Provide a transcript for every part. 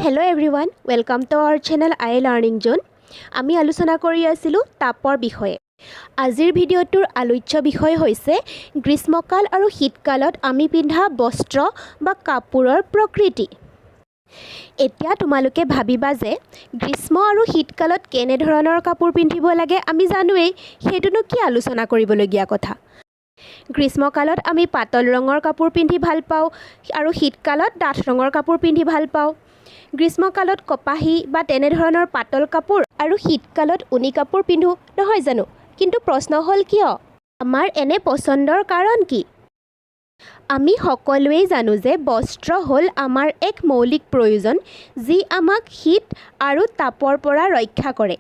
Hello everyone, welcome to our channel iLearning Zone. আমি আলোচনা কৰি আছিলো তাপৰ বিষয়ে। আজিৰ ভিডিঅ'টোৰ আলোচ্য বিষয় হৈছে গ্ৰীষ্মকাল আৰু শীতকালত আমি পিন্ধা বস্ত্ৰ বা কাপোৰৰ প্ৰকৃতি। এতিয়া তোমালোকে ভাবিবা যে গ্ৰীষ্ম আৰু শীতকালত কেনে ধৰণৰ কাপোৰ পিন্ধিব লাগে আমি জানোৱেই, সেইটোনো কি আলোচনা কৰিবলগীয়া কথা। গ্ৰীষ্মকালত আমি পাতল ৰঙৰ কাপোৰ পিন্ধি ভাল পাওঁ আৰু শীতকালত ডাঠ ৰঙৰ কাপোৰ পিন্ধি ভাল পাওঁ। গ্ৰীষ্মকালত কপাহী বা তেনেধৰণৰ পাতল কাপোৰ আৰু শীতকালত উনি কাপোৰ পিন্ধো নহয় জানো, কিন্তু প্ৰশ্ন হ'ল কিয়? আমাৰ এনে পচন্দৰ কাৰণ কি? আমি সকলোৱেই জানো যে বস্ত্ৰ হ'ল আমাৰ এক মৌলিক প্ৰয়োজন, যি আমাক শীত আৰু তাপৰ পৰা ৰক্ষা কৰে।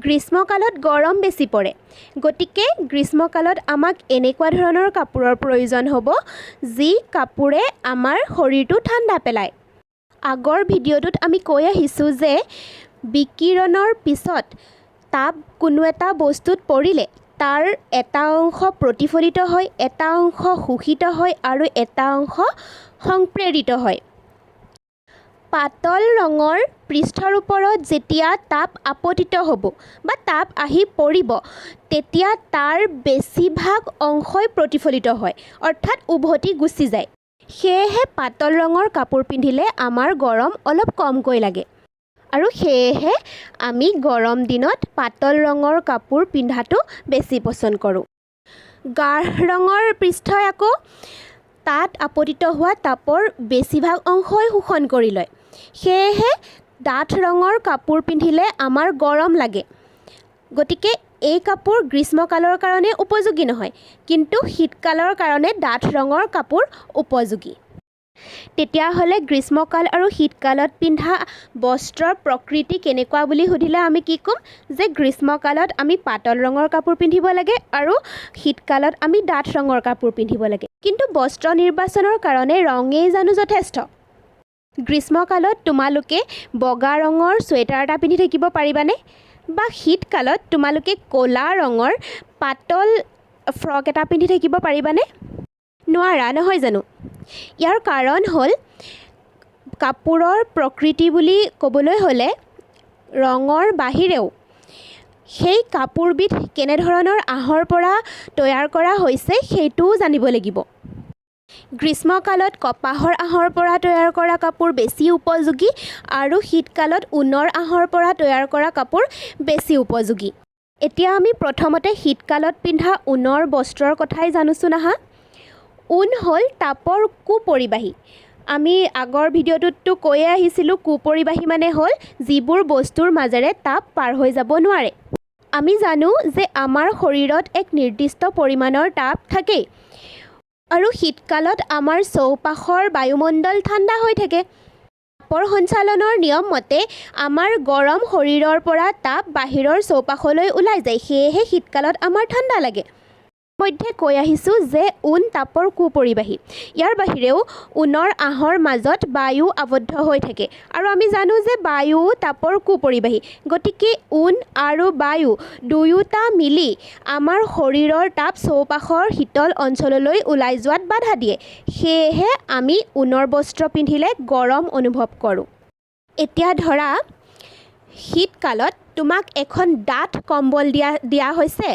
গ্ৰীষ্মকালত গৰম বেছি পৰে, গতিকে গ্ৰীষ্মকালত আমাক এনেকুৱা ধৰণৰ কাপোৰৰ প্ৰয়োজন হ'ব যি কাপোৰে আমাৰ শৰীৰটো ঠাণ্ডা পেলায়। আগৰ ভিডিঅ'টোত আমি কৈ আহিছোঁ যে বিকিৰণৰ পিছত তাপ কোনো এটা বস্তুত পৰিলে তাৰ এটা অংশ প্ৰতিফলিত হয়, এটা অংশ শোষিত হয় আৰু এটা অংশ সংপ্ৰেৰিত হয়। পাতল ৰঙৰ পৃষ্ঠৰ ওপৰত যেতিয়া তাপ আপতিত হ'ব বা তাপ আহি পৰিব, তেতিয়া তাৰ বেছিভাগ অংশই প্ৰতিফলিত হয়, অৰ্থাৎ উভতি গুচি যায়। সেয়েহে পাতল ৰঙৰ কাপোৰ পিন্ধিলে আমাৰ গৰম অলপ কমকৈ লাগে আৰু সেয়েহে আমি গৰম দিনত পাতল ৰঙৰ কাপোৰ পিন্ধাটো বেছি পচন্দ কৰোঁ। গাঢ় ৰঙৰ পৃষ্ঠই আকৌ তাত আপতিত হোৱা তাপৰ বেছিভাগ অংশই শোষণ কৰি লয়। সেয়েহে ডাঠ ৰঙৰ কাপোৰ পিন্ধিলে আমাৰ গৰম লাগে। গতিকে এই কাপোৰ গ্ৰীষ্মকালৰ কাৰণে উপযোগী নহয়, কিন্তু শীতকালৰ কাৰণে ডাঠ ৰঙৰ কাপোৰ উপযোগী। তেতিয়াহ'লে গ্ৰীষ্মকাল আৰু শীতকালত পিন্ধা বস্ত্ৰৰ প্ৰকৃতি কেনেকুৱা বুলি সুধিলে আমি কি ক'ম? যে গ্ৰীষ্মকালত আমি পাতল ৰঙৰ কাপোৰ পিন্ধিব লাগে আৰু শীতকালত আমি ডাঠ ৰঙৰ কাপোৰ পিন্ধিব লাগে। কিন্তু বস্ত্ৰ নিৰ্বাচনৰ কাৰণে ৰঙেই জানো যথেষ্ট? গ্ৰীষ্মকালত তোমালোকে বগা ৰঙৰ চুৱেটাৰ এটা পিন্ধি থাকিব পাৰিবানে? বা শীতকালত তোমালোকে ক'লা ৰঙৰ পাতল ফ্ৰক এটা পিন্ধি থাকিব পাৰিবানে? নোৱাৰা নহয় জানো? ইয়াৰ কাৰণ হ'ল কাপোৰৰ প্ৰকৃতি বুলি ক'বলৈ হ'লে ৰঙৰ বাহিৰেও সেই কাপোৰবিধ কেনেধৰণৰ আঁহৰ পৰা তৈয়াৰ কৰা হৈছে সেইটোও জানিব লাগিব। গ্ৰীষ্মকালত কপাহৰ আঁহৰ পৰা তৈয়াৰ কৰা কাপোৰ বেছি উপযোগী আৰু শীতকালত ঊণৰ আঁহৰ পৰা তৈয়াৰ কৰা কাপোৰ বেছি উপযোগী। এতিয়া আমি প্ৰথমতে শীতকালত পিন্ধা ঊণৰ বস্ত্ৰৰ কথাই জানোচোন আহা। ঊণ হ'ল তাপৰ কুপৰিবাহী। আমি আগৰ ভিডিঅ'টোততো কৈয়ে আহিছিলোঁ, কুপৰিবাহী মানে হ'ল যিবোৰ বস্তুৰ মাজেৰে তাপ পাৰ হৈ যাব নোৱাৰে। আমি জানো যে আমাৰ শৰীৰত এক নিৰ্দিষ্ট পৰিমাণৰ তাপ থাকেই আৰু শীতকালত আমাৰ চৌপাশৰ বায়ুমণ্ডল ঠাণ্ডা হৈ থাকে। তাপৰ সঞ্চালনৰ নিয়ম মতে আমাৰ গৰম শৰীৰৰ পৰা তাপ বাহিৰৰ চৌপাশলৈ ওলাই যায়, সেয়েহে শীতকালত আমাৰ ঠাণ্ডা লাগে। মধ্যে কৈ আহিছোঁ যে ঊণ তাপৰ কুপৰিবাহী। ইয়াৰ বাহিৰেও ঊণৰ আঁহৰ মাজত বায়ু আবদ্ধ হৈ থাকে আৰু আমি জানো যে বায়ু তাপৰ কুপৰিবাহী। গতিকে ঊণ আৰু বায়ু দুয়োটা মিলি আমাৰ শৰীৰৰ তাপ চৌপাশৰ শীতল অঞ্চললৈ ওলাই যোৱাত বাধা দিয়ে। সেয়েহে আমি ঊণৰ বস্ত্ৰ পিন্ধিলে গৰম অনুভৱ কৰোঁ। এতিয়া ধৰা শীতকালত তোমাক এখন ডাঠ কম্বল দিয়া হৈছে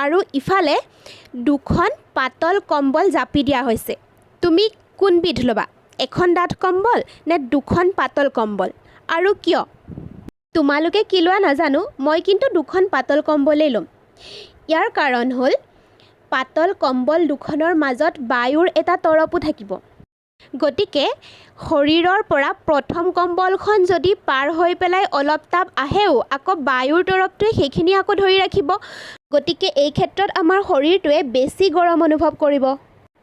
আৰু ইফালে দুখন পাতল কম্বল জাপি দিয়া হৈছে। তুমি কোনবিধ ল'বা? এখন ডাঠ কম্বল নে দুখন পাতল কম্বল? আৰু কিয়? তোমালোকে কি লোৱা নাজানো, মই কিন্তু দুখন পাতল কম্বলেই ল'ম। ইয়াৰ কাৰণ হ'ল পাতল কম্বল দুখনৰ মাজত বায়ুৰ এটা তৰপো থাকিব। গতিকে শৰীৰৰ পৰা প্ৰথম কম্বলখন যদি পাৰ হৈ পেলাই অলপ তাপ আহেও, আকৌ বায়ুৰ তৰপটোৱে সেইখিনি আকৌ ধৰি ৰাখিব। গতিকে এই ক্ষেত্ৰত আমাৰ শৰীৰটোৱে বেছি গৰম অনুভৱ কৰিব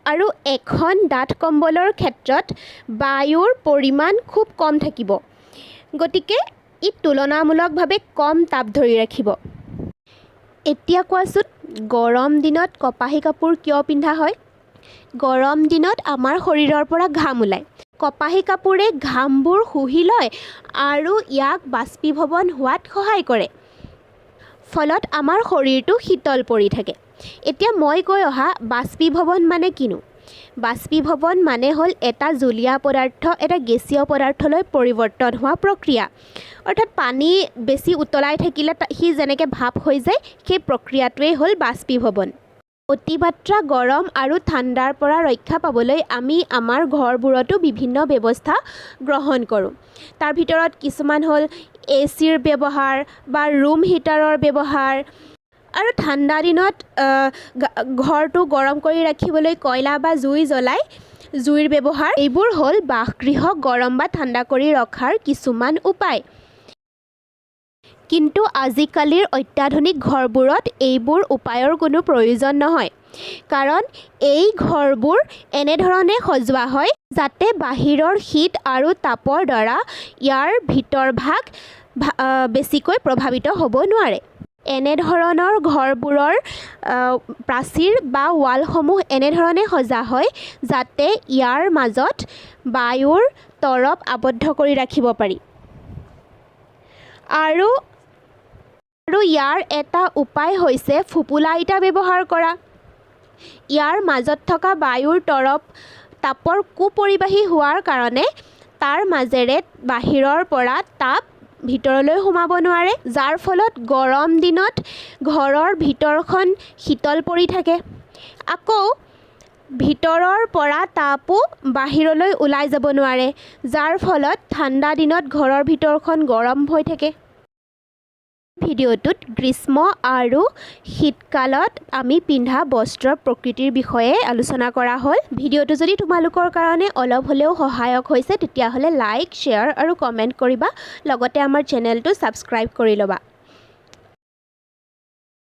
আৰু এখন ডাঠ কম্বলৰ ক্ষেত্ৰত বায়ুৰ পৰিমাণ খুব কম থাকিব। গতিকে ই তুলনামূলকভাৱে কম তাপ ধৰি ৰাখিব। এতিয়া কোৱাচোন, গৰম দিনত কপাহী কাপোৰ কিয় পিন্ধা হয়? গৰম দিনত আমাৰ শৰীৰৰ পৰা ঘাম ওলায়। কপাহী কাপোৰে ঘামবোৰ শুহি লয় আৰু ইয়াক বাষ্পীভৱন হোৱাত সহায় কৰে। ফলত আমাৰ শৰীৰটো শীতল পৰি থাকে। এতিয়া মই কৈ অহা বাষ্পীভৱন মানে কিনো? বাষ্পীভৱন মানে হ'ল এটা জলীয় পদাৰ্থ এটা গেছীয় পদাৰ্থলৈ পৰিৱৰ্তন হোৱা প্ৰক্ৰিয়া। অৰ্থাৎ পানী বেছি উতলাই থাকিলে সি যেনেকৈ ভাপ হৈ যায় সেই প্ৰক্ৰিয়াটোৱেই হ'ল বাষ্পীভৱন। অতিমাত্ৰা গৰম আৰু ঠাণ্ডাৰ পৰা ৰক্ষা পাবলৈ আমি আমাৰ ঘৰবোৰতো বিভিন্ন ব্যৱস্থা গ্ৰহণ কৰোঁ। তাৰ ভিতৰত কিছুমান হ'ল এচিৰ ব্যৱহাৰ বা ৰুম হিটাৰৰ ব্যৱহাৰ আৰু ঠাণ্ডা দিনত ঘৰটো গৰম কৰি ৰাখিবলৈ কয়লা বা জুই জ্বলাই জুইৰ ব্যৱহাৰ। এইবোৰ হ'ল বাসগৃহ গৰম বা ঠাণ্ডা কৰি ৰখাৰ কিছুমান উপায়। কিন্তু আজিকালিৰ অত্যাধুনিক ঘৰবোৰত এইবোৰ উপায়ৰ কোনো প্ৰয়োজন নহয়, কাৰণ এই ঘৰবোৰ এনেধৰণে সজোৱা হয় যাতে বাহিৰৰ শীত আৰু তাপৰ দ্বাৰা ইয়াৰ ভিতৰভাগ বেছিকৈ প্ৰভাৱিত হ'ব নোৱাৰে। এনেধৰণৰ ঘৰবোৰৰ প্ৰাচীৰ বা ৱালসমূহ এনেধৰণে সজা হয় যাতে ইয়াৰ মাজত বায়ুৰ তৰপ আবদ্ধ কৰি ৰাখিব পাৰি। আৰু ইয়াৰ এটা উপায় হৈছে ফোঁপোলা ইটা ব্যৱহাৰ কৰা। ইয়াৰ মাজত থকা বায়ুৰ তৰপ তাপৰ কুপৰিবাহী হোৱাৰ কাৰণে তাৰ মাজেৰে বাহিৰৰ পৰা তাপ ভিতৰলৈ সোমাব নোৱাৰে, যাৰ ফলত গৰম দিনত ঘৰৰ ভিতৰখন শীতল পৰি থাকে। আকৌ ভিতৰৰ পৰা তাপো বাহিৰলৈ ওলাই যাব নোৱাৰে, যাৰ ফলত ঠাণ্ডা দিনত ঘৰৰ ভিতৰখন গৰম হৈ থাকে। ভিডিঅ'টোত গ্ৰীষ্ম আৰু শীতকালত আমি পিন্ধা বস্ত্ৰৰ প্ৰকৃতিৰ বিষয়ে আলোচনা কৰা হ'ল। ভিডিঅ'টো যদি তোমালোকৰ কাৰণে অলপ হ'লেও সহায়ক হৈছে তেতিয়াহ'লে লাইক, শ্বেয়াৰ আৰু কমেণ্ট কৰিবা। লগতে আমাৰ চেনেলটো ছাবস্ক্ৰাইব কৰি ল'বা।